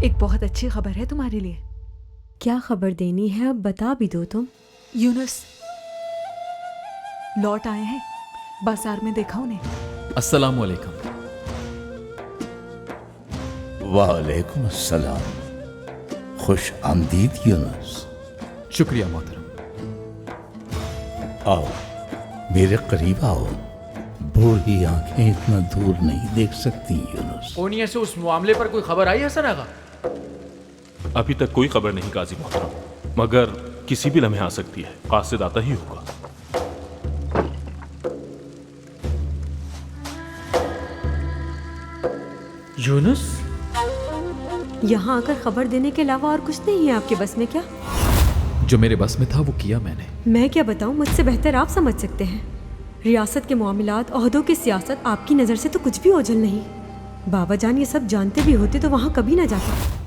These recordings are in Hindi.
एक बहुत अच्छी खबर है तुम्हारे लिए। क्या खबर देनी है, अब बता भी दो तुम। यूनुस लौट आए हैं, बाजार में देखा उन्हें। अस्सलाम वालेकुम। वालेकुम अस्सलाम। खुश आमदीद यूनुस। शुक्रिया मोहतरम। आओ मेरे करीब आओ। बूढ़ी आंखें इतना दूर नहीं देख सकती यूनुस। कोनिया से उस मामले पर कोई खबर आई हसन आगा? अभी तक कोई खबर नहीं काजी मोहतरम, मगर किसी भी लम्हे आ सकती है। कासिद आता ही होगा। यूनुस, यहाँ आकर खबर देने के अलावा और कुछ नहीं है आपके बस में क्या? जो मेरे बस में था वो किया मैंने। मैं क्या बताऊँ, मुझसे बेहतर आप समझ सकते हैं। रियासत के मामलात, ओहदों की सियासत आपकी नज़र से तो कुछ भी ओझल नहीं। बाबा जान ये सब जानते भी होते तो वहाँ कभी ना जाते।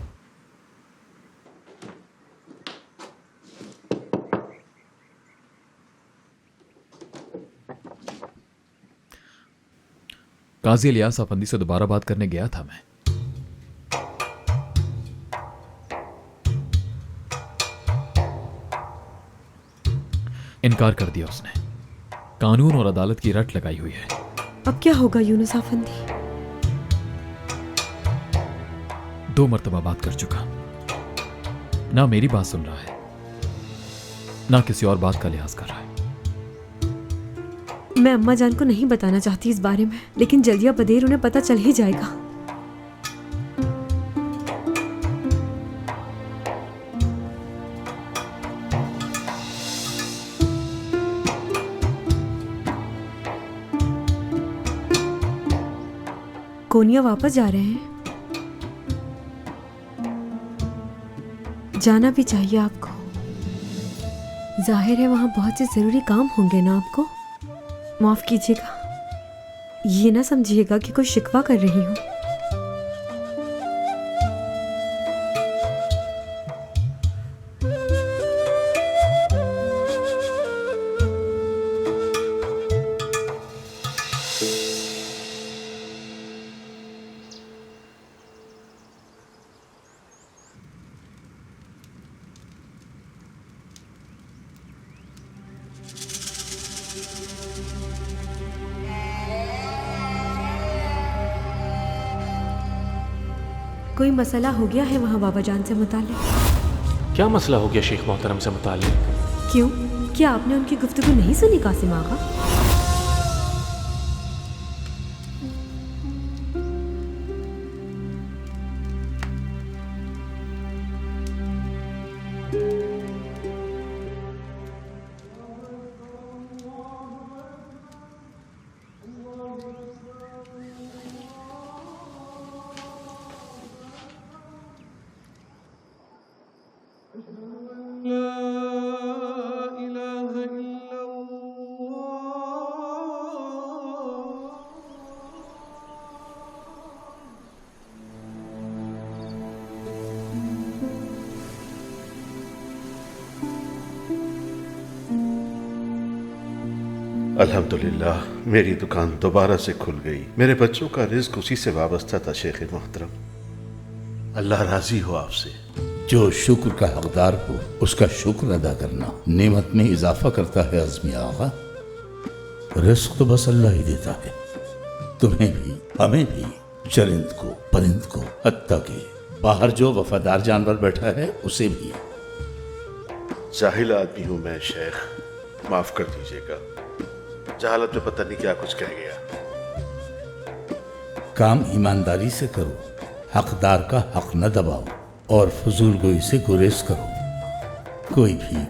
काजी इलियास अफंदी से दोबारा बात करने गया था मैं। इनकार कर दिया उसने। कानून और अदालत की रट लगाई हुई है। अब क्या होगा यूनुस अफंदी? 2 मरतबा बात कर चुका। ना मेरी बात सुन रहा है, ना किसी और बात का लिहाज कर रहा है। मैं अम्मा जान को नहीं बताना चाहती इस बारे में, लेकिन जल्दिया बदेर उन्हें पता चल ही जाएगा। कोनिया वापस जा रहे हैं? जाना भी चाहिए आपको। जाहिर है वहां बहुत से जरूरी काम होंगे ना आपको। माफ कीजिएगा, ये ना समझिएगा कि कोई शिकवा कर रही हूं। कोई मसला हो गया है वहाँ बाबा जान से मुताल्लिक? क्या मसला हो गया शेख मोहतरम से मुताल्लिक? क्यों, क्या आपने उनकी गुफ्तगू नहीं सुनी कासिम आगा? अल्हम्दुलिल्लाह, मेरी दुकान दोबारा से खुल गई। मेरे बच्चों का रिज्क उसी से वाबस्ता था शेख मोहतरम। अल्लाह राजी हो आपसे। जो शुक्र का हकदार हो उसका शुक्र अदा करना नेमत में इजाफा करता है अज़मी आगा। रिस्क तो बस अल्लाह ही देता है, तुम्हें भी हमें भी, चरिंद को परिंद को, हत्ता के बाहर जो वफादार जानवर बैठा है उसे भी। जाहिल आदमी हूं मैं शेख, माफ कर दीजिएगा। जहालत में पता नहीं क्या कुछ कह गया। काम ईमानदारी से करो, हकदार का हक न दबाओ और फजूल गोई से गुरेज करो। कोई भी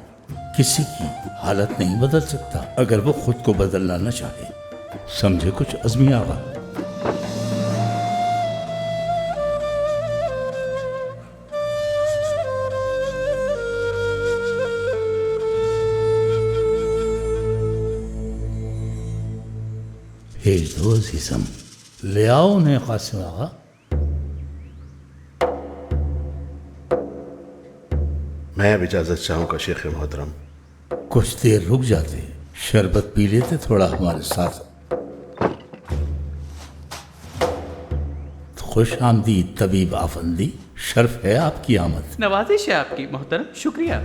किसी की हालत नहीं बदल सकता अगर वो खुद को बदलना न चाहे। समझे कुछ अज़मी आगा? भेज दो अजीजम, ले आओ उन्हें कासिम आगा। मैं अब इजाजत चाहूंगा शेख मोहतरम। कुछ देर रुक जाते, शरबत पी लेते थोड़ा हमारे साथ। खुश आमदीद तबीब आफंदी, शर्फ है आपकी आमद। नवाजिश है आपकी मोहतरम, शुक्रिया।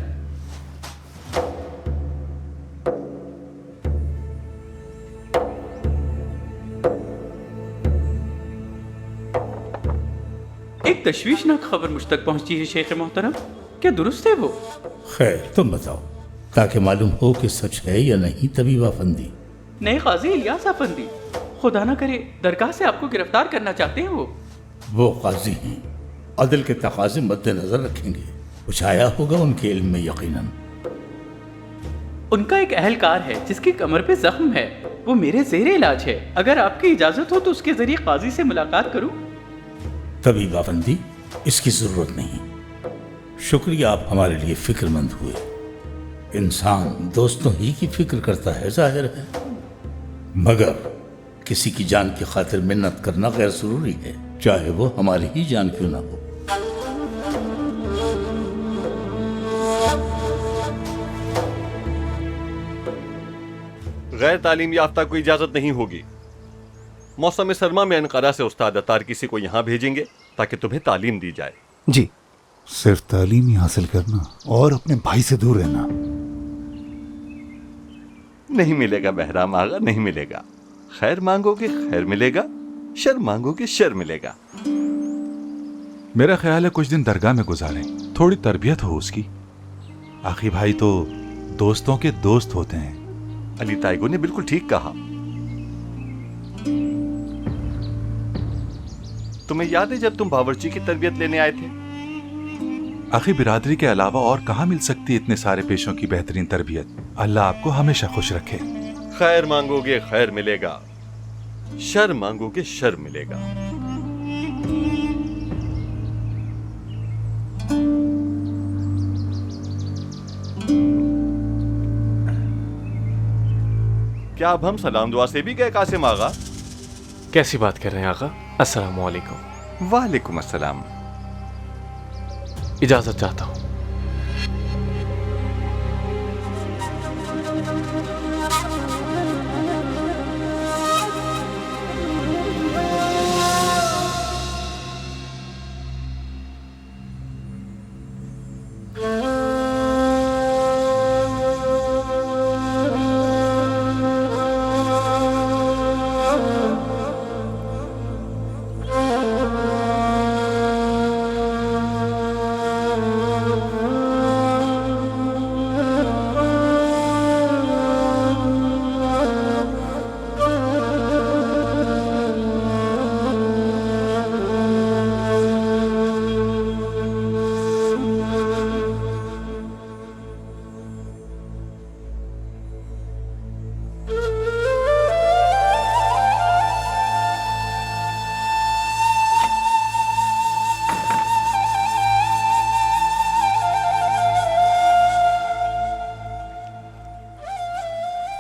एक तशवीशनाक खबर मुझ तक पहुंची है शेख मोहतरम, क्या दुरुस्त है वो? खैर तुम बताओ, ताकि मालूम हो कि सच है या नहीं। तबीब आफंदी, नए काजी इलियास अफंदी, खुदा ना करे दरगाह से आपको गिरफ्तार करना चाहते हैं वो काजी हैं, अदल के तकाजे मद्देनजर रखेंगे। कुछ आया होगा उनके इल्म में यकीनन। उनका एक अहलकार है जिसकी कमर पे जख्म है, वो मेरे ज़ेरे इलाज है। अगर आपकी इजाजत हो तो उसके जरिए काजी से मुलाकात करूं? तबीब आफंदी, इसकी जरूरत नहीं। शुक्रिया, आप हमारे लिए फिक्रमंद हुए। इंसान दोस्तों ही की फिक्र करता है, जाहिर है, मगर किसी की जान की खातिर मिन्नत करना गैर जरूरी है, चाहे वो हमारी ही जान क्यों ना हो। गैर तालीम याफ्ता को इजाजत नहीं होगी। मौसम सरमा में अनकरा से उस्ताद अतार किसी को यहाँ भेजेंगे ताकि तुम्हें तालीम दी जाए। जी, सिर्फ तालीम ही हासिल करना और अपने भाई से दूर रहना। नहीं मिलेगा बहराम आगा, नहीं मिलेगा। खैर मांगोगे खैर मिलेगा, शर मांगोगे शर मिलेगा। मेरा ख्याल है कुछ दिन दरगाह में गुजारें, थोड़ी तरबियत हो उसकी। आखिर भाई तो दोस्तों के दोस्त होते हैं। अली ताइगो ने बिल्कुल ठीक कहा। तुम्हें याद है जब तुम बावर्ची की तरबियत लेने आए थे? आखिर बिरादरी के अलावा और कहाँ मिल सकती इतने सारे पेशों की बेहतरीन तरबियत। अल्लाह आपको हमेशा खुश रखे। खैर मांगोगे खैर मिलेगा, शर मांगोगे शर मिलेगा। क्या अब हम सलाम दुआ से भी गए कासिम आगा? कैसी बात कर रहे हैं आका? अस्सलामु अलैकुम। वालेकुम अस्सलाम। इजाजत चाहता हूँ।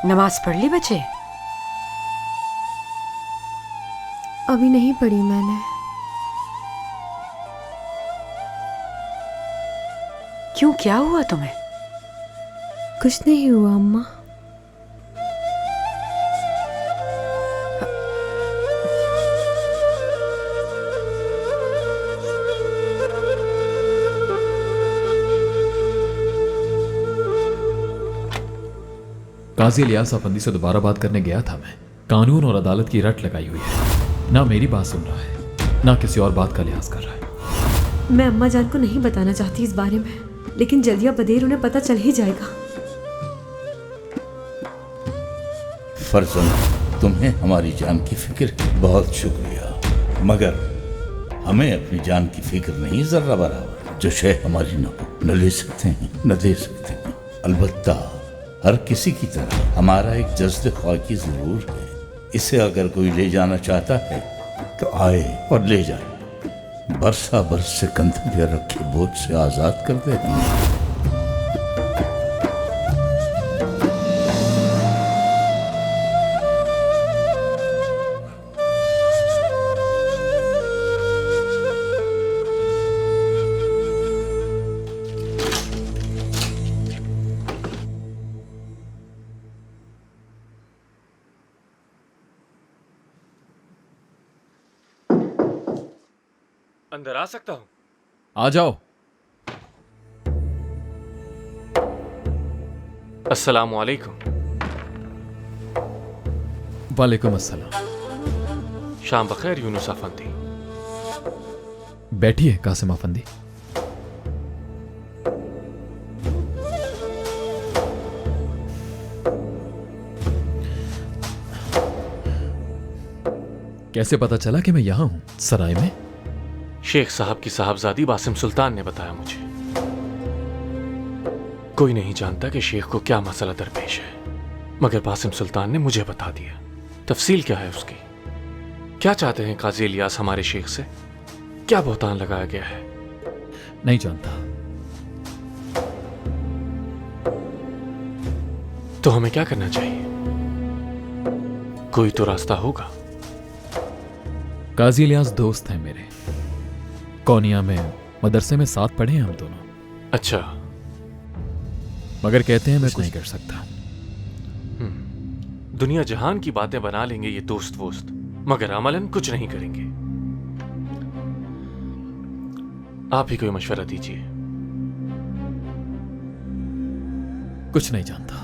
नमाज पढ़ ली बच्चे? अभी नहीं पढ़ी मैंने। क्यों, क्या हुआ तुम्हें? कुछ नहीं हुआ अम्मा। काजी इलियास अफंदी से दोबारा बात करने गया था मैं। कानून और अदालत की रट लगाई हुई है, ना मेरी बात सुन रहा है ना किसी और बात का लिहाज कर रहा है। मैं अम्मा जान को नहीं बताना चाहती इस बारे में, लेकिन जल्द या बदेर उन्हें पता चल ही जाएगा। फर्जंद, तुम्हें हमारी जान की फिक्र है, बहुत शुक्रिया, मगर हमें अपनी जान की फिक्र नहीं जर्रा बराबर। जो शय हमारी न हो, न ले सकते हैं न दे सकते हैं। अलबत्ता हर किसी की तरह हमारा एक जज्ब ख्वाकी जरूर है। इसे अगर कोई ले जाना चाहता है तो आए और ले जाए। बरसा बरस से कंधे पर रखे बोझ से आजाद कर दे हमें। अंदर आ सकता हूँ? आ जाओ। अस्सलामु अलैकुम। वालेकुम अस्सलाम। शाम बखैर यूनुस अफंदी। बैठिए कासिम अफंदी। कैसे पता चला कि मैं यहां हूं, सराय में? शेख साहब की साहबजादी बासिम सुल्तान ने बताया मुझे। कोई नहीं जानता कि शेख को क्या मसला दरपेश है, मगर बासिम सुल्तान ने मुझे बता दिया। तफसील क्या है उसकी? क्या चाहते हैं काजी इलियास हमारे शेख से? क्या बहतान लगाया गया है? नहीं जानता। तो हमें क्या करना चाहिए? कोई तो रास्ता होगा। काजी इलियास दोस्त हैं मेरे। कौनिया में मदरसे में साथ पढ़े हैं हम दोनों। अच्छा। मगर कहते हैं मैं कुछ नहीं कर सकता। दुनिया जहान की बातें बना लेंगे ये दोस्त वोस्त, मगर अमलन कुछ नहीं करेंगे। आप ही कोई मशवरा दीजिए। कुछ नहीं जानता।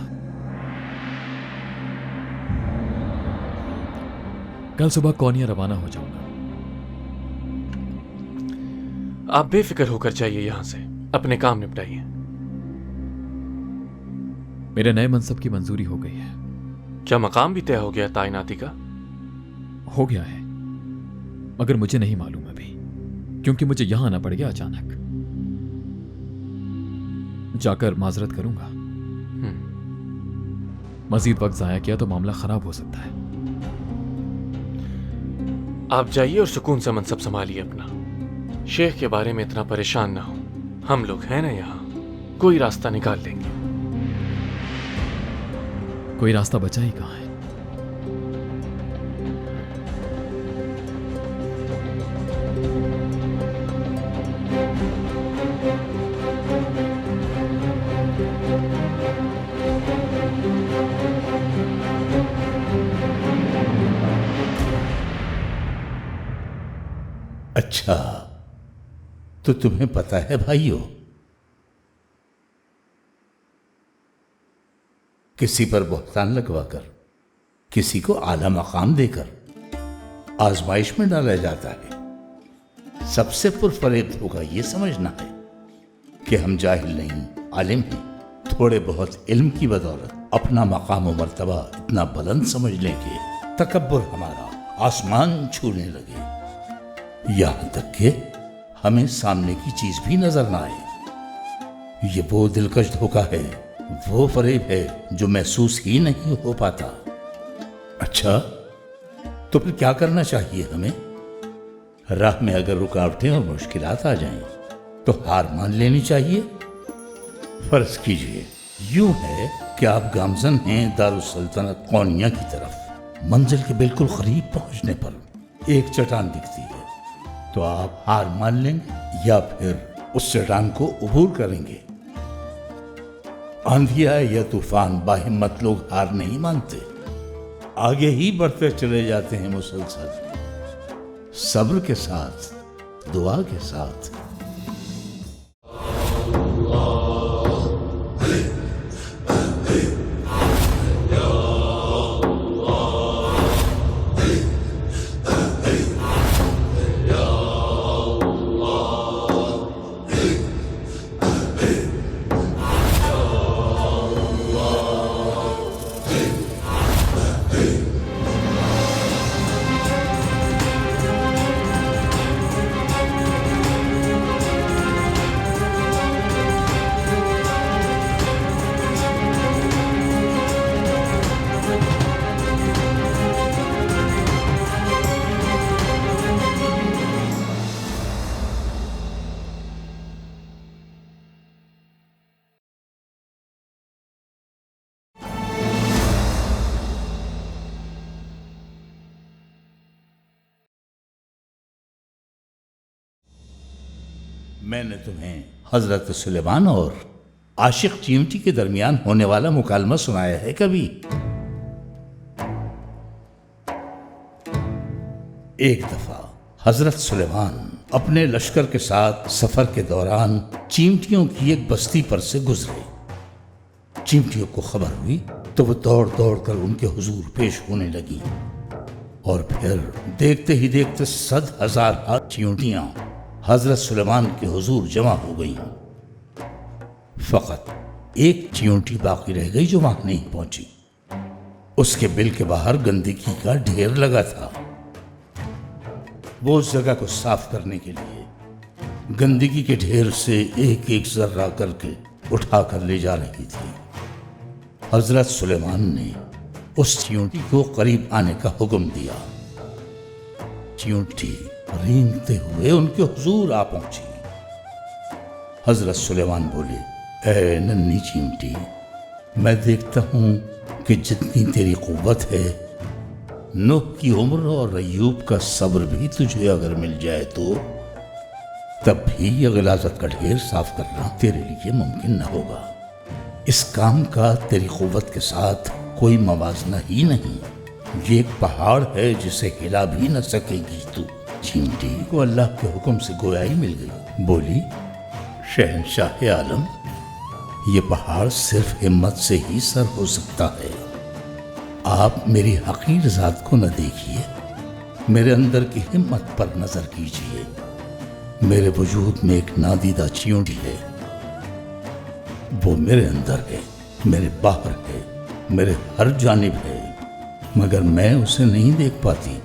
कल सुबह कौनिया रवाना हो जाऊंगा। आप बेफिक्र होकर जाइए यहां से, अपने काम निपटाइए। मेरे नए मनसब की मंजूरी हो गई है। क्या मकाम भी तय हो गया तैनाती का? हो गया है, मगर मुझे नहीं मालूम अभी, क्योंकि मुझे यहां आना पड़ गया अचानक। जाकर माजरत करूंगा। मजीद वक्त जाया किया तो मामला खराब हो सकता है। आप जाइए और सुकून से मनसब संभालिए अपना। शेख के बारे में इतना परेशान ना हो। हम लोग हैं ना यहां, कोई रास्ता निकाल लेंगे। कोई रास्ता बचा ही कहां है? अच्छा, तो तुम्हें पता है भाइयों, किसी पर बहतान लगवाकर, किसी को आला मकाम देकर आजमाइश में डाला जाता है। सबसे पुरफरेब धोखा यह समझना है कि हम जाहिल नहीं, आलिम हैं। थोड़े बहुत इल्म की बदौलत अपना मकाम व मर्तबा इतना बुलंद समझ लें कि तकब्बुर हमारा आसमान छूने लगे, यहां तक कि हमें सामने की चीज भी नजर ना आए। ये वो दिलकश धोखा है, वो फरेब है जो महसूस ही नहीं हो पाता। अच्छा, तो फिर क्या करना चाहिए हमें? राह में अगर रुकावटें और मुश्किलात आ जाएं, तो हार मान लेनी चाहिए। फर्ज कीजिए यूं है कि आप गामजन हैं दारुस्सल्तनत कौनिया की तरफ। मंजिल के बिल्कुल करीब पहुंचने पर एक चट्टान दिखती है, तो आप हार मान लेंगे या फिर उस चट्टान को अबूर करेंगे? आंधी आए या तूफान, बाहिम्मत लोग हार नहीं मानते, आगे ही बढ़ते चले जाते हैं मुसलसल, सब्र के साथ, दुआ के साथ। मैंने तुम्हें हजरत सुलेमान और आशिक चिमटी के दरमियान होने वाला मुकालमा सुनाया है कभी? एक दफा हजरत सुलेमान अपने लश्कर के साथ सफर के दौरान चींटियों की एक बस्ती पर से गुजरे। चींटियों को खबर हुई तो वो दौड़ दौड़ कर उनके हुजूर पेश होने लगी और फिर देखते ही देखते 100,000 चींटियां हजरत सुलेमान के हुजूर जमा हो गईं। फकत एक चींटी बाकी रह गई जो वहां नहीं पहुंची। उसके बिल के बाहर गंदगी का ढेर लगा था। वो उस जगह को साफ करने के लिए गंदगी के ढेर से एक एक जर्रा करके उठा कर ले जा रही थी। हजरत सुलेमान ने उस चींटी को करीब आने का हुक्म दिया। चींटी रेंगते हुए उनके हुजूर आ पहुंची। हजरत सुलेमान बोले, ऐ नन्ही चींटी, मैं देखता हूं कि जितनी तेरी कुव्वत है, नूह की उम्र और अय्यूब का सब्र भी तुझे अगर मिल जाए तो तब भी यह गिलाज़त का ढेर साफ करना तेरे लिए मुमकिन न होगा। इस काम का तेरी कुव्वत के साथ कोई मवाजना ही नहीं। ये एक पहाड़ है जिसे हिला भी न सकेगी तू। चींटी को अल्लाह के हुक्म से गोयाई मिल गई। बोली, शहंशाह आलम, ये पहाड़ सिर्फ हिम्मत से ही सर हो सकता है। आप मेरी हकीर जात को न देखिए, मेरे अंदर की हिम्मत पर नजर कीजिए। मेरे वजूद में एक नादीदा चींटी है। वो मेरे अंदर है, मेरे बाहर है, मेरे हर जानिब है, मगर मैं उसे नहीं देख पाती।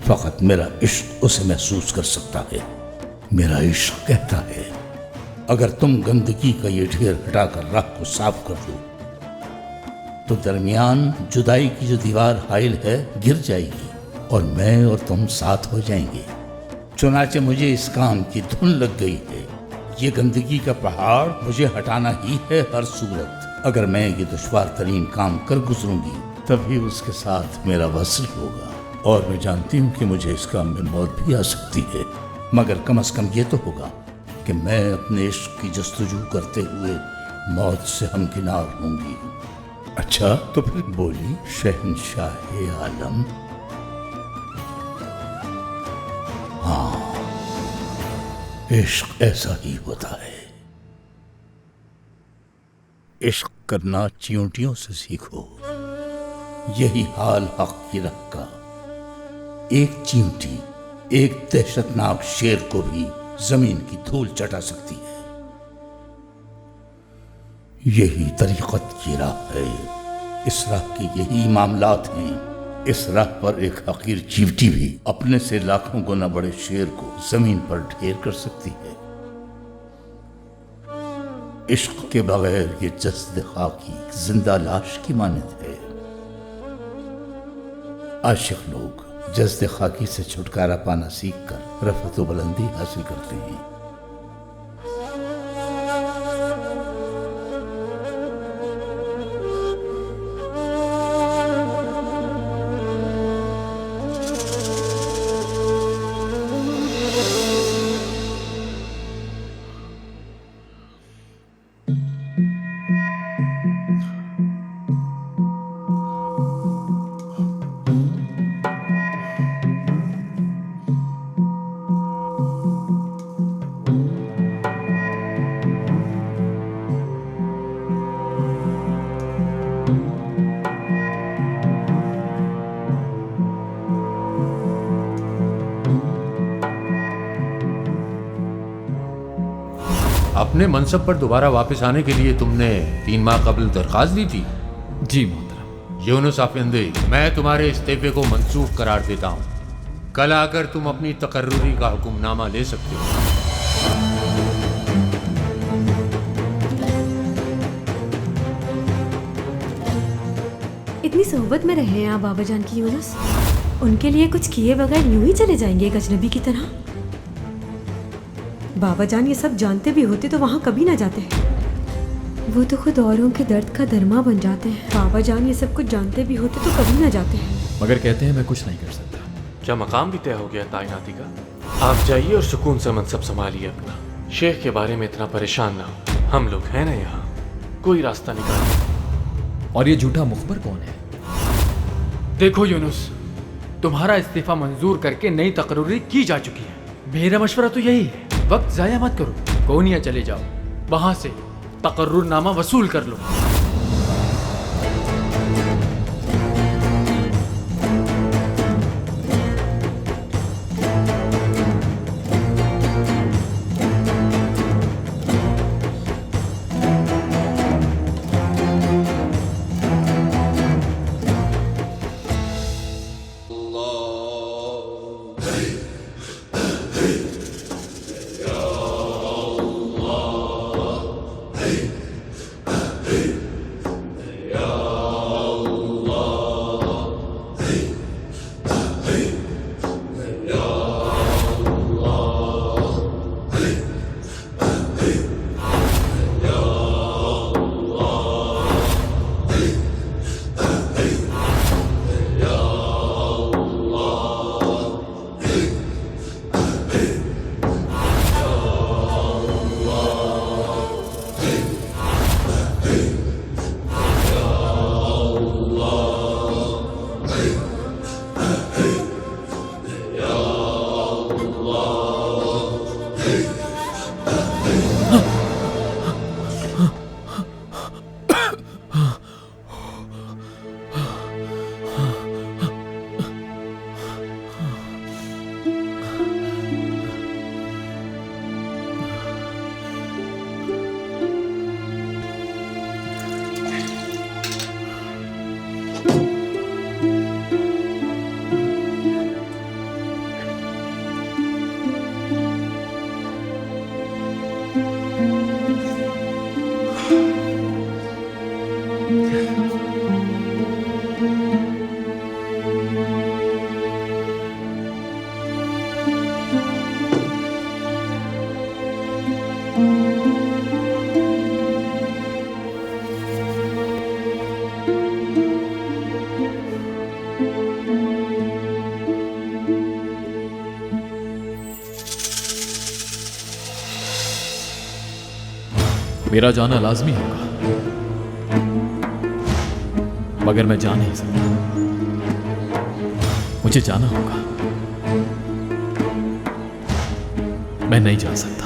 फकत मेरा इश्क उसे महसूस कर सकता है। मेरा इश्क कहता है, अगर तुम गंदगी का ये ढेर हटाकर राह को साफ कर दो तो दरमियान जुदाई की जो दीवार हाइल है गिर जाएगी और मैं और तुम साथ हो जाएंगे। चुनाचे मुझे इस काम की धुन लग गई है। ये गंदगी का पहाड़ मुझे हटाना ही है हर सूरत। अगर मैं ये दुश्वार तरीन काम कर गुजरूंगी तभी उसके साथ मेरा वस्ल होगा। और मैं जानती हूँ कि मुझे इस काम में मौत भी आ सकती है, मगर कम से कम ये तो होगा कि मैं अपने इश्क की जस्तजू करते हुए मौत से हमकिनार होंगी। अच्छा, तो फिर बोली, शहंशाह आलम, हाँ, इश्क ऐसा ही होता है। इश्क करना चींटियों से सीखो। यही हाल हक की राह का। एक चींटी एक दहशतनाक शेर को भी जमीन की धूल चटा सकती है। यही तरीक़त की राह है। इस राह के यही मामलात हैं। इस राह पर एक हकीर चींटी भी अपने से लाखों गुना बड़े शेर को जमीन पर ढेर कर सकती है। इश्क के बगैर ये जस्द खाकी जिंदा लाश की मानद है। आशिक लोग जज्द खाकी से छुटकारा पाना सीखकर रफ़त व बुलंदी हासिल करते हैं। अपने मनसब पर दोबारा वापस आने के लिए तुमने 3 माह कबल दरखास्त दी थी। जी मोहतरम। यूनुस अफंदी, मैं तुम्हारे इस्तीफे को मंसूख करार देता हूँ। कल आकर तुम अपनी तकर्रुरी का हुक्मनामा ले सकते हो। इतनी सोहबत में रहे हैं आप बाबा जान की यूनुस, उनके लिए कुछ किए बगैर यूं ही चले जाएंगे एक अजनबी की तरह। बाबा जान ये सब जानते भी होते तो वहाँ कभी ना जाते। वो तो खुद औरों के दर्द का दरमा बन जाते हैं। बाबा जान ये सब कुछ जानते भी होते तो कभी ना जाते। मगर कहते हैं मैं कुछ नहीं कर सकता। क्या मकाम भी तय हो गया तैनाती का? आप जाइए और सुकून से मनसब संभालिए अपना। शेख के बारे में इतना परेशान ना हो, हम लोग हैं ना यहाँ, कोई रास्ता निकालिए। और ये झूठा मुखबर कौन है? देखो यूनुस, तुम्हारा इस्तीफा मंजूर करके नई तकर्री की जा चुकी है। मेरा मशवरा तो यही है, वक्त जाया मत करो, कोनिया चले जाओ, वहां से तकर्रुरनामा वसूल कर लो। मेरा जाना लाजमी होगा, मगर मैं जा नहीं सकता। मुझे जाना होगा, मैं नहीं जा सकता।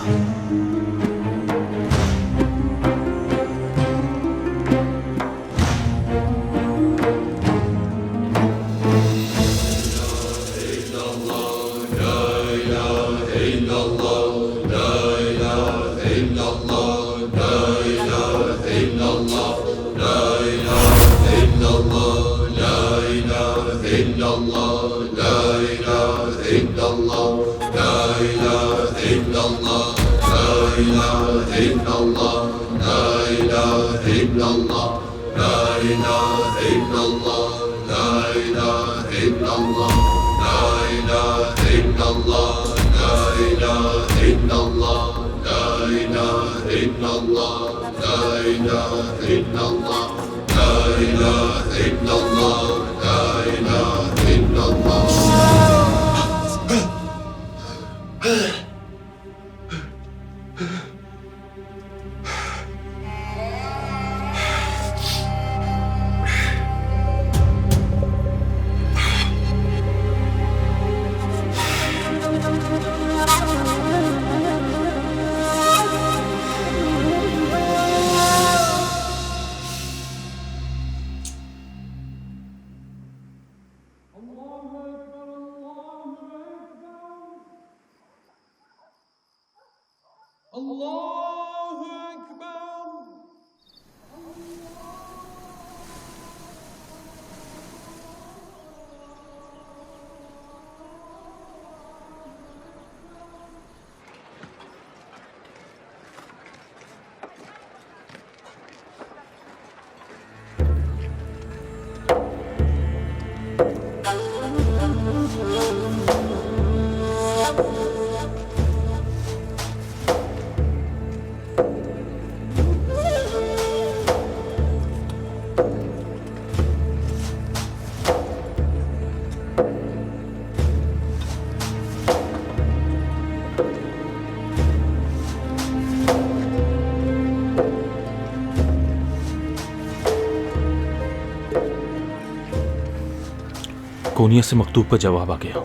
कोनिया से मकतूब का जवाब आ गया।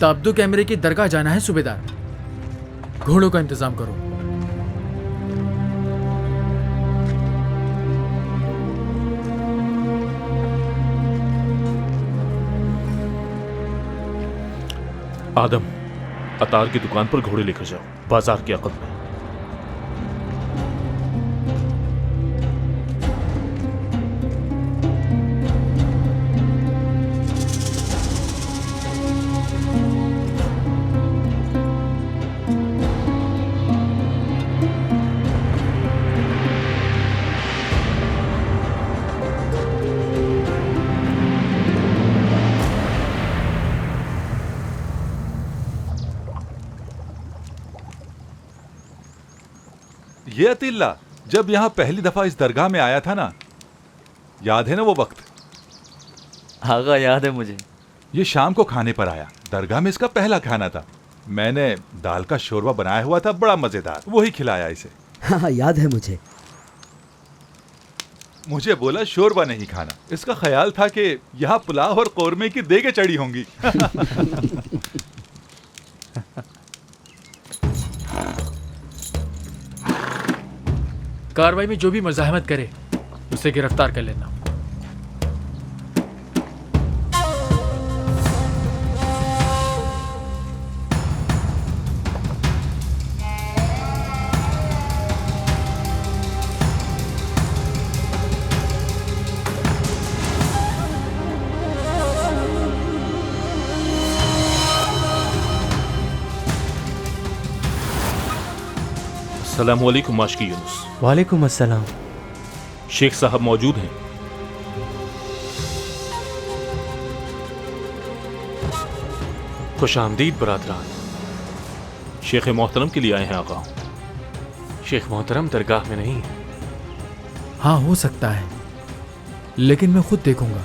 तब्दू कैमरे की दरगाह जाना है सूबेदार, घोड़ों का इंतजाम करो। आदम, अतार की दुकान पर घोड़े लेकर जाओ, बाजार के अकब में। ये अतिल्ला जब यहां पहली दफा इस दरगाह में आया था ना, याद है ना वो वक्त? आगा याद है मुझे। ये शाम को खाने पर आया, दरगाह में इसका पहला खाना था। मैंने दाल का शोरबा बनाया हुआ था, बड़ा मजेदार, वही खिलाया इसे। हाँ याद है मुझे। मुझे बोला शोरबा नहीं खाना, इसका ख्याल था कि यहाँ पुलाव और कौरमे की देगे चढ़ी होंगी। कार्रवाई में जो भी मज़ाहमत करे उसे गिरफ्तार कर लेना। अस्सलामु अलैकुम माशकी यूनुस। वालेकुम अस्सलाम। शेख साहब मौजूद हैं? खुश आमदीद बरादरान। शेख मोहतरम के लिए आए हैं आका। शेख मोहतरम दरगाह में नहीं है। हाँ हो सकता है, लेकिन मैं खुद देखूंगा।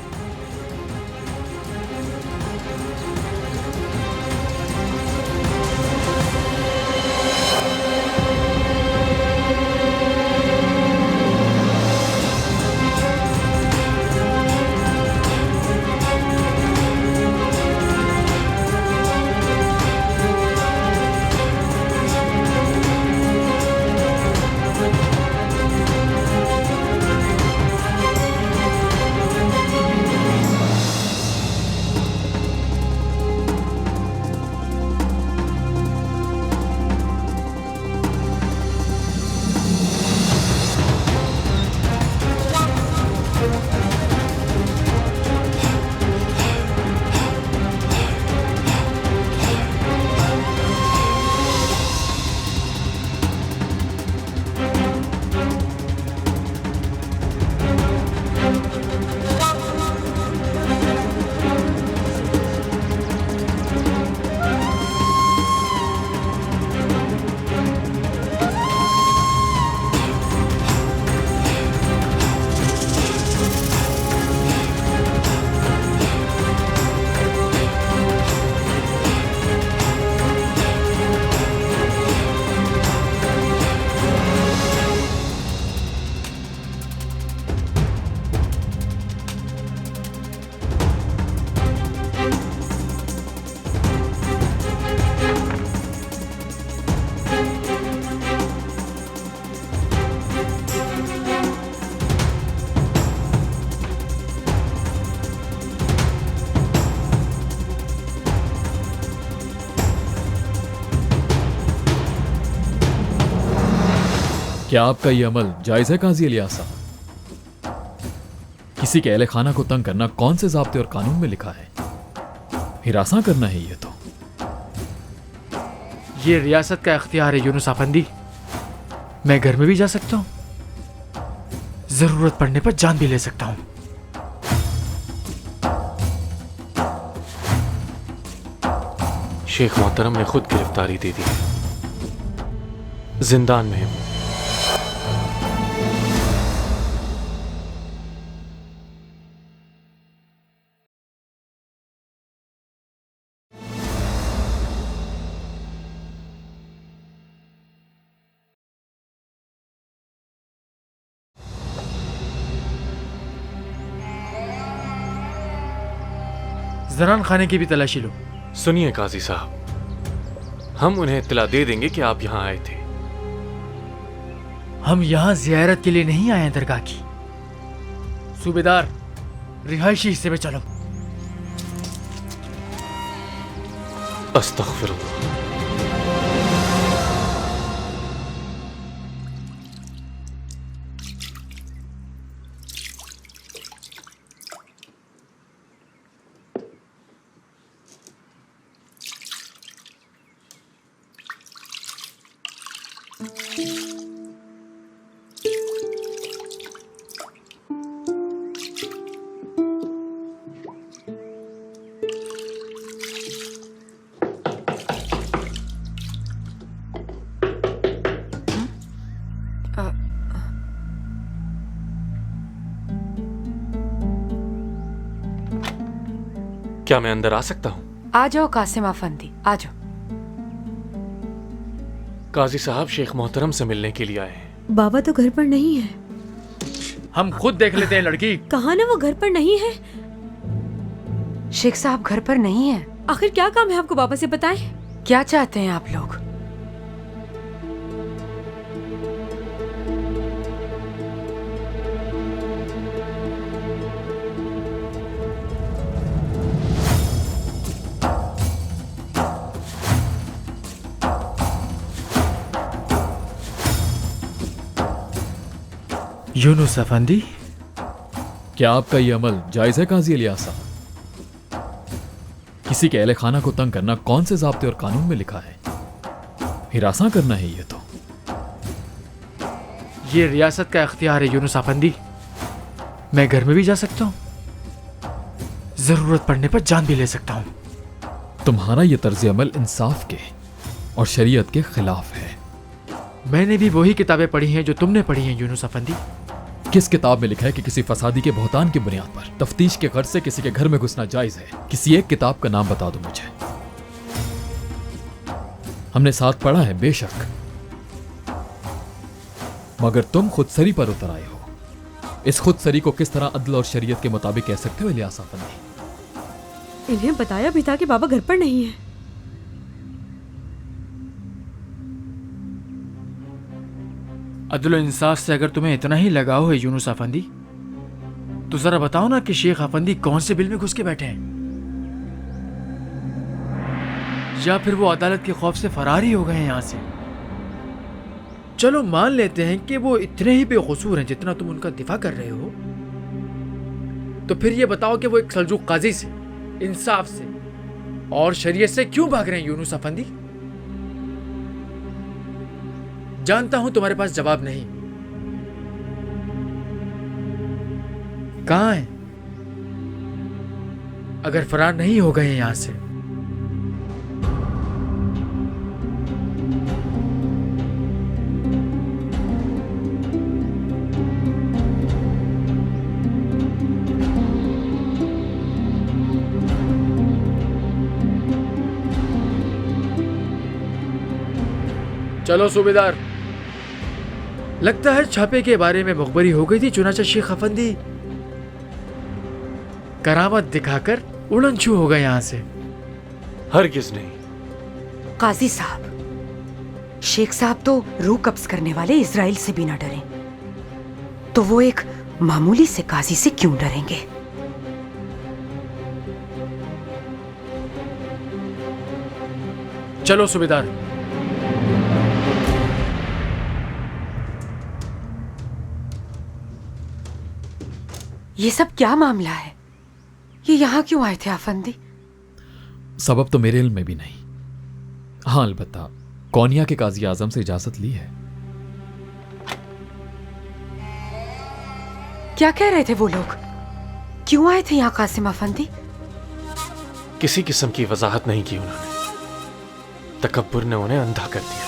क्या आपका ये अमल जायज है काजी इलियास साहब? किसी के अहले खाना को तंग करना कौन से ज़ाब्ते और कानून में लिखा है? हिरासा करना है ये तो। ये रियासत का इख्तियार है यूनुस अफंदी। मैं घर में भी जा सकता हूँ, जरूरत पड़ने पर जान भी ले सकता हूँ। शेख मोहतरम ने खुद गिरफ्तारी दे दी, जिंदान में हूं। जनान खाने की भी तलाशी लो। सुनिए काजी साहब, हम उन्हें इत्तला दे देंगे कि आप यहाँ आए थे। हम यहाँ जियारत के लिए नहीं आए हैं दरगाह की। सूबेदार, रिहायशी हिस्से में चलो। अस्तगफिरुल्लाह। क्या मैं अंदर आ सकता हूँ? आ जाओ कासिम अफंदी, आ जाओ। काजी साहब शेख मोहतरम से मिलने के लिए आए हैं। बाबा तो घर पर नहीं है। हम खुद देख लेते हैं लड़की। कहा ना वो घर पर नहीं है। शेख साहब घर पर नहीं है। आखिर क्या काम है आपको, बाबा से बताएं। क्या चाहते हैं आप लोग? यूनुस अफंदी, क्या आपका ये अमल जायज है काजी इलियास साहब? किसी के अहले खाना को तंग करना कौन से ज़ाब्ते और कानून में लिखा है? हिरासा करना है ये तो। ये रियासत का इख्तियार है यूनुस अफंदी। मैं घर में भी जा सकता हूँ, जरूरत पड़ने पर जान भी ले सकता हूँ। तुम्हारा ये तर्ज अमल इंसाफ के और शरीयत के खिलाफ है। मैंने भी वही किताबें पढ़ी हैं जो तुमने पढ़ी हैं यूनुस अफंदी। किस किताब में लिखा है कि किसी फसादी के बहतान की बुनियाद पर तफ्तीश के गर्ज से किसी के घर में घुसना जायज है? किसी एक किताब का नाम बता दो मुझे। हमने साथ पढ़ा है बेशक, मगर तुम खुदसरी पर उतर आए हो। इस खुदसरी को किस तरह अदल और शरीयत के मुताबिक कह सकते हो इलियास अफंदी? इन्हें बताया भी था कि बाबा घर पर नहीं है। अदल और इंसाफ से अगर तुम्हें इतना ही लगाव है यूनुस अफंदी, तो जरा बताओ ना कि शेख अफंदी कौन से बिल में घुस के बैठे हैं, या फिर वो अदालत के खौफ से फरार ही हो गए हैं यहां से। चलो मान लेते हैं कि वो इतने ही बेकसूर हैं जितना तुम उनका दिफा कर रहे हो, तो फिर ये बताओ कि वो एक सल्जूक काजी से, इंसाफ से और शरीयत से क्यों भाग रहे हैं यूनुस अफंदी? जानता हूं तुम्हारे पास जवाब नहीं। कहां है? अगर फरार नहीं हो गए यहां से, चलो सूबेदार, लगता है छापे के बारे में मुखबरी हो गई थी, चुनाचा शेख अफंदी करामत दिखाकर उड़न छू हो गए यहां से। हरगिज नहीं। काजी साहब, शेख साहब तो रूह कब्ज करने वाले इजराइल से भी ना डरे, तो वो एक मामूली से काजी से क्यों डरेंगे? चलो सूबेदार। ये सब क्या मामला है? ये यहाँ क्यों आए थे अफंदी? सबब तो मेरे इल्म में भी नहीं। हाँ, अलबत्ता कौनिया के काजी आजम से इजाजत ली है। क्या कह रहे थे वो लोग? क्यों आए थे यहाँ कासिम अफंदी? किसी किस्म की वजाहत नहीं की उन्होंने। तकब्बुर ने उन्हें अंधा कर दिया।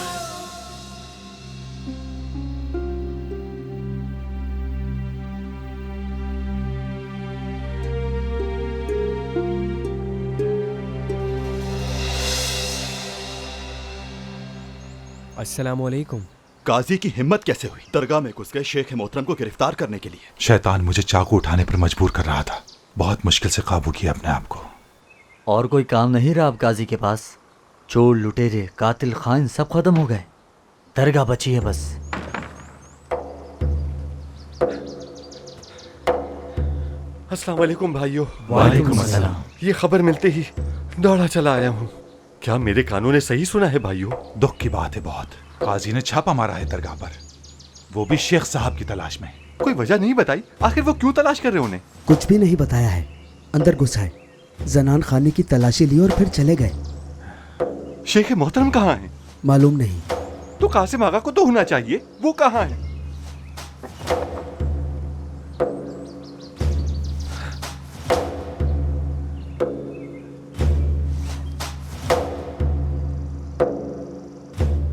अस्सलाम वालेकुम। काजी की हिम्मत कैसे हुई दरगाह में घुस गए शेख मोहतरम को गिरफ्तार करने के लिए? शैतान मुझे चाकू उठाने पर मजबूर कर रहा था। बहुत मुश्किल से काबू किया अपने आप को। और कोई काम नहीं रहा अब काजी के पास? चोर, लुटेरे, कातिल, खाइन सब खत्म हो गए, दरगाह बची है बस। अस्सलाम वालेकुम भाइयों। वालेकुम अस्सलाम। ये खबर मिलते ही दौड़ा चला आया हूँ। क्या मेरे कानों ने सही सुना है भाइयों? दुख की बात है बहुत। काजी ने छापा मारा है दरगाह पर, वो भी शेख साहब की तलाश में। कोई वजह नहीं बताई? आखिर वो क्यों तलाश कर रहे उन्हें? कुछ भी नहीं बताया है। अंदर घुसाए, जनान खाने की तलाशी ली और फिर चले गए। शेख मोहतरम कहाँ हैं? मालूम नहीं। तो कासिम आगा को तो होना चाहिए, वो कहाँ है?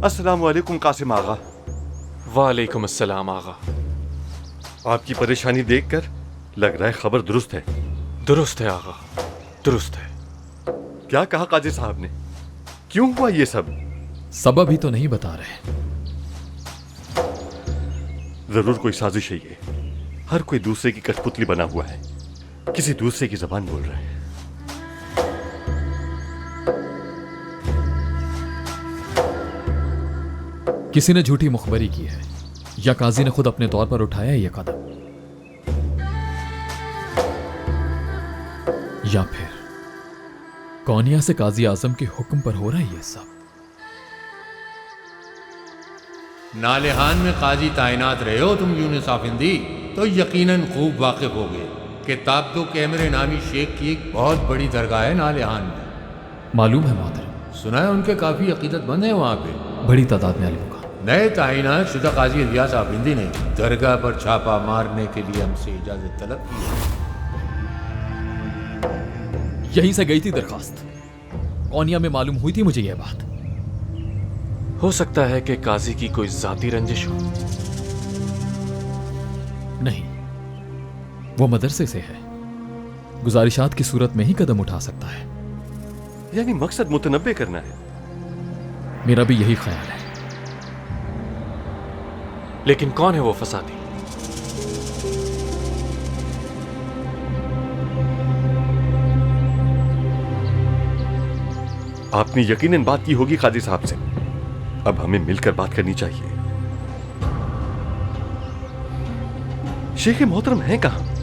अस्सलाम वालेकुम कासिम आगा। वालेकुम अस्सलाम आगा। आपकी परेशानी देखकर लग रहा है खबर दुरुस्त है। दुरुस्त है आगा, दुरुस्त है। क्या कहा काजी साहब ने? क्यों हुआ ये सब? सबब ही तो नहीं बता रहे। जरूर कोई साजिश है ये। हर कोई दूसरे की कठपुतली बना हुआ है, किसी दूसरे की जबान बोल रहा है। किसी ने झूठी मुखबरी की है या काजी ने खुद अपने तौर पर उठाया है यह कदम, या फिर कौनिया से काजी आजम के हुक्म पर हो रहा है यह सब। नालेहान में काजी तायनात रहे हो तुम यूनुस आफिंदी, तो यकीनन खूब वाकिफ हो गए कि ताब्दो कैमरे नामी शेख की एक बहुत बड़ी दरगाह है नालेहान में। मालूम है मोहतरम। सुना है उनके काफी अकीदतमंद हैं वहाँ पे, बड़ी तादाद में आलिमों का। नए तायनात शुदा काजी इलियास आफिंदी ने दरगाह पर छापा मारने के लिए हमसे इजाजत तलब की है। यहीं से गई थी दरखास्त। कौनिया में मालूम हुई थी मुझे यह बात। हो सकता है कि काजी की कोई जाती रंजिश हो। नहीं, वो मदरसे से है, गुजारिशात की सूरत में ही कदम उठा सकता है। यानी मकसद मुतनब्बे करना है। मेरा भी यही ख्याल है। लेकिन कौन है वो फसादी? आपने यकीनन बात की होगी काजी साहब से। अब हमें मिलकर बात करनी चाहिए। शेख मोहतरम हैं कहां?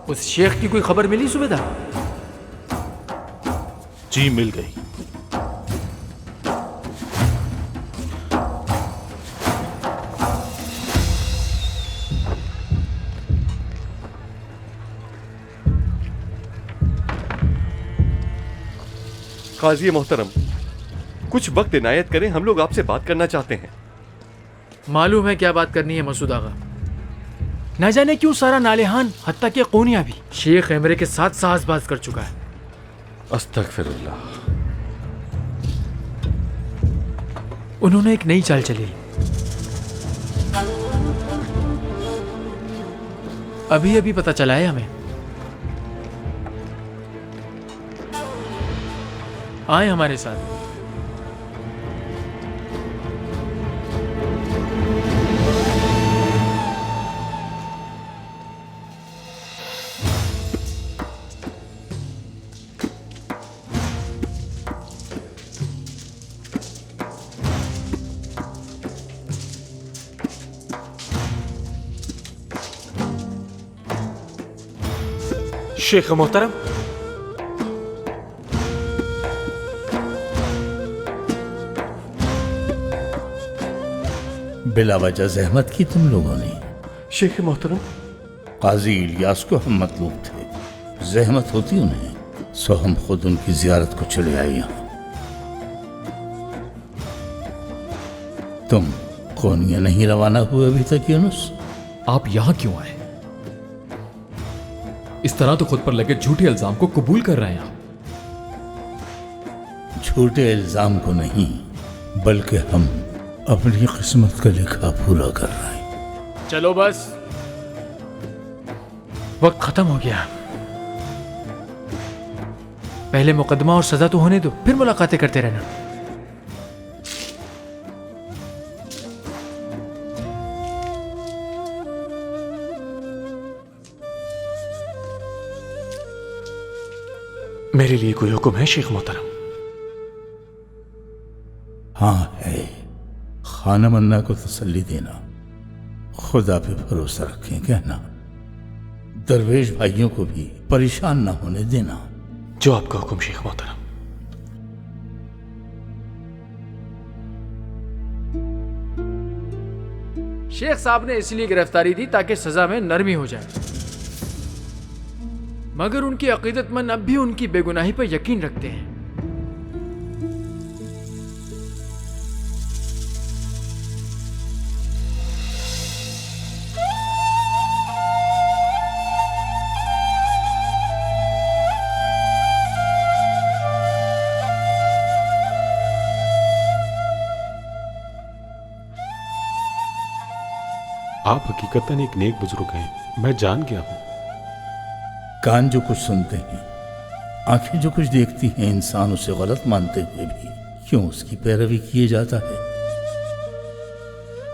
उस शेख की कोई खबर मिली सूबेदार? जी मिल गई। काजी मोहतरम, कुछ वक्त इनायत करें, हम लोग आपसे बात करना चाहते हैं। मालूम है क्या बात करनी है मसूद आगा। न जाने क्यों सारा नालेहान हत्ता के कोनिया भी शेख एमरे के साथ साहसबाज कर चुका है। अस्तगफिरुल्लाह। उन्होंने एक नई चाल चली। अभी अभी पता चला है हमें। आए हमारे साथ। शेख मोहतरम, बिला वजह जहमत की तुम लोगों ने। शेख मोहतरम, काजी इलियास को हम मतलूब थे, जहमत होती उन्हें, सो हम खुद उनकी जियारत को चले आए यहाँ। तुम कोनिया नहीं रवाना हुए अभी तक यूनुस? आप यहां क्यों आए? इस तरह तो खुद पर लगे झूठे इल्जाम को कबूल कर रहे हैं आप। झूठे इल्जाम को नहीं, बल्कि हम अपनी किस्मत का लिखा पूरा कर रहे हैं। चलो बस, वक्त खत्म हो गया। पहले मुकदमा और सजा तो होने दो, फिर मुलाकातें करते रहना। मेरे लिए कोई हुक्म है शेख मोहतरम? हाँ है। खाना मन्ना को तसल्ली देना, खुदा पे भरोसा रखें कहना, दरवेश भाइयों को भी परेशान ना होने देना। जो आपका हुक्म शेख मोहतरम। शेख साहब ने इसलिए गिरफ्तारी दी ताकि सजा में नरमी हो जाए, मगर उनकी अकीदतमंद अब भी उनकी बेगुनाही पर यकीन रखते हैं। आप हकीकतन एक नेक बुजुर्ग हैं, मैं जान गया हूं। कान जो कुछ सुनते हैं, आंखें जो कुछ देखती हैं, इंसान उसे गलत मानते हुए भी क्यों उसकी पैरवी किए जाता है?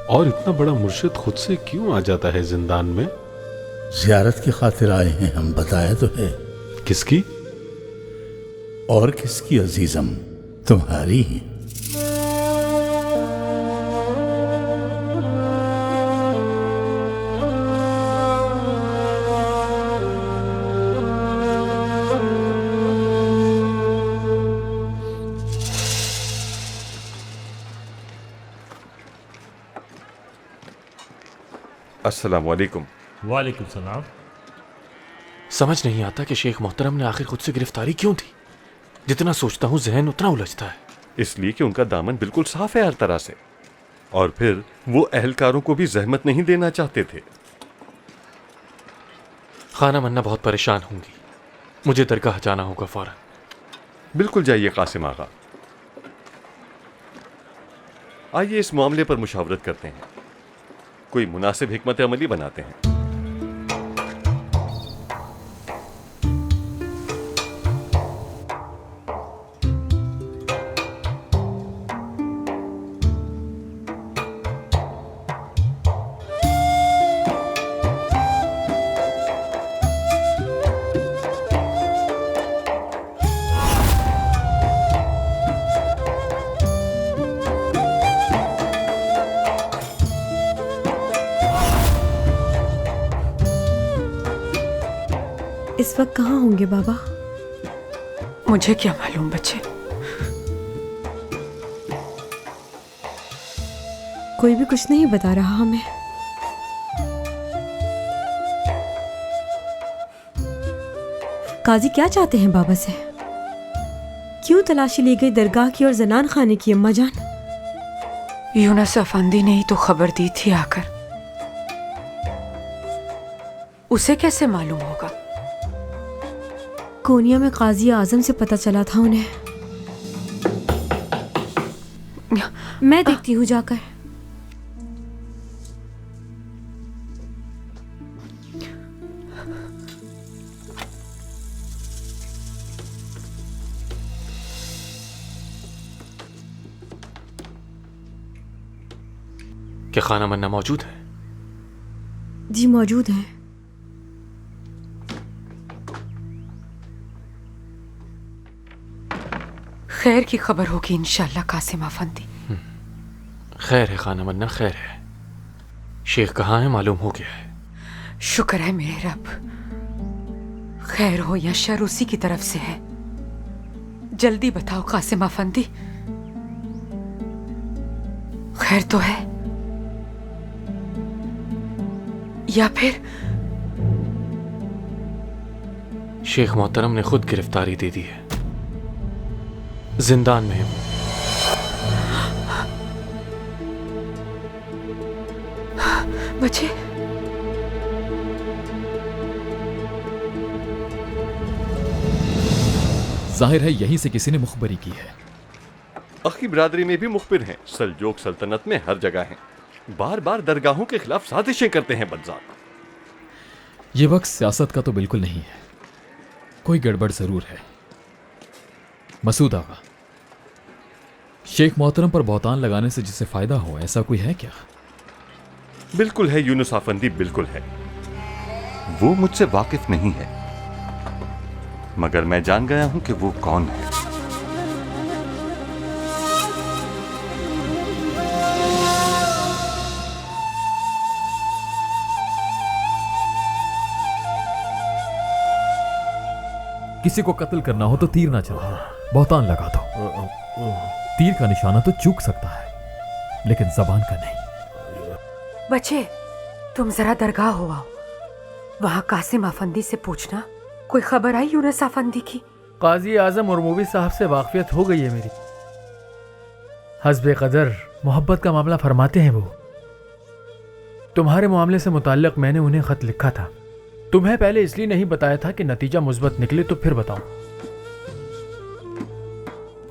और इतना बड़ा मुर्शिद खुद से क्यों आ जाता है जिंदान में? जियारत की खातिर आए हैं हम, बताया तो है। किसकी? और किसकी अजीजम, तुम्हारी ही। अस्सलाम वालेकुम। वालेकुम सलाम। समझ नहीं आता कि शेख मोहतरम ने आखिर खुद से गिरफ्तारी क्यों दी। जितना सोचता हूं जहन उतना उलझता है। इसलिए कि उनका दामन बिल्कुल साफ है हर तरह से, और फिर वो अहलकारों को भी जहमत नहीं देना चाहते थे। खाना मन्ना बहुत परेशान होंगी, मुझे दरगाह जाना होगा फौरन। बिल्कुल जाइए कासिम आगा। आइए इस मामले पर मुशावरत करते हैं, कोई मुनासिब हिकमत अमली बनाते हैं। इस वक्त कहाँ होंगे बाबा? मुझे क्या मालूम बच्चे। कोई भी कुछ नहीं बता रहा हमें। काजी क्या चाहते हैं बाबा से? क्यों तलाशी ली गई दरगाह की और जनान खाने की अम्मा जान? यूनुस अफंदी ने ही तो खबर दी थी आकर, उसे कैसे मालूम होगा? कोनिया में काजी आजम से पता चला था उन्हें। मैं देखती हूँ जाकर। क्या खाना मन्ना मौजूद है? जी मौजूद है। खैर की खबर होगी इंशाल्लाह कासिम अफंदी। खैर है खाना मन्ना, खैर है। शेख कहाँ है मालूम हो गया है। शुक्र है मेरे रब, खैर हो या शर उसी की तरफ से है। जल्दी बताओ कासिम अफंदी, खैर तो है? या फिर शेख मोहतरम ने खुद गिरफ्तारी दे दी है, जिंदान में है वो। बच्चे, जाहिर है यहीं से किसी ने मुखबरी की है। अखी बिरादरी में भी मुखबिर हैं, सल्जूक सल्तनत में हर जगह हैं, बार बार दरगाहों के खिलाफ साजिशें करते हैं बदजात। ये वक्त सियासत का तो बिल्कुल नहीं है, कोई गड़बड़ जरूर है। मसूद आगा, शेख मोहतरम पर बहतान लगाने से जिसे फायदा हो, ऐसा कोई है क्या? बिल्कुल है यूनुस आफंदी, बिल्कुल है। वो मुझसे वाकिफ नहीं है, मगर मैं जान गया हूं कि वो कौन है। किसी को कत्ल करना हो तो तीर ना चलाओ, बहतान लगा दो। तीर का निशाना तो चूक सकता है, लेकिन जबान का नहीं। बच्चे, तुम जरा दरगाह हो आओ। वहां कासिम आफंदी से पूछना कोई खबर आई यूनुस आफंदी की। काजी आजम और मूवी साहब से वाकफियत हो गई है मेरी। हस्बे कदर मोहब्बत का मामला फरमाते हैं वो। तुम्हारे मामले से मुताल्लिक मैंने उन्हें खत लिखा था। तुम्हें पहले इसलिए नहीं बताया था कि नतीजा मुस्बत निकले तो फिर बताऊं।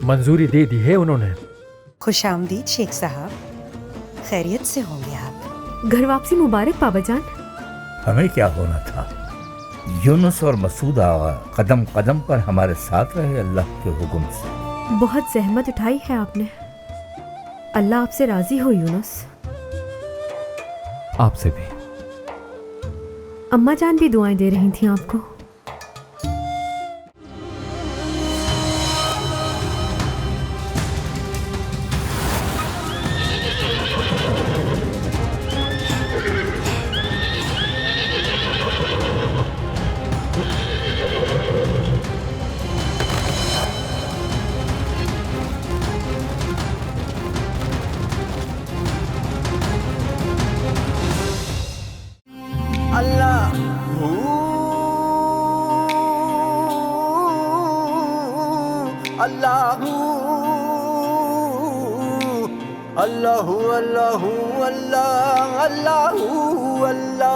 मंजूरी दे दी है उन्होंने। खुश आमदीद शेख साहब, खैरियत से होंगे आप? घर वापसी मुबारक बाबा जान। हमें क्या होना था, यूनुस और मसूद आगा कदम कदम पर हमारे साथ रहे अल्लाह के हुक्म से। बहुत जहमत उठाई है आपने। अल्लाह आपसे राजी हो यूनुस। आपसे भी। अम्मा जान भी दुआएं दे रही थी आपको। अल्लाहू अल्लाहू अल्लाहू अल्लाह अल्लाहू अल्लाह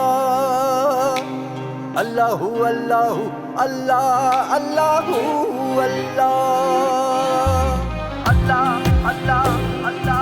अल्लाहू अल्लाहू अल्लाह अल्लाहू अल्लाह अल्लाह अल्लाह अल्लाह।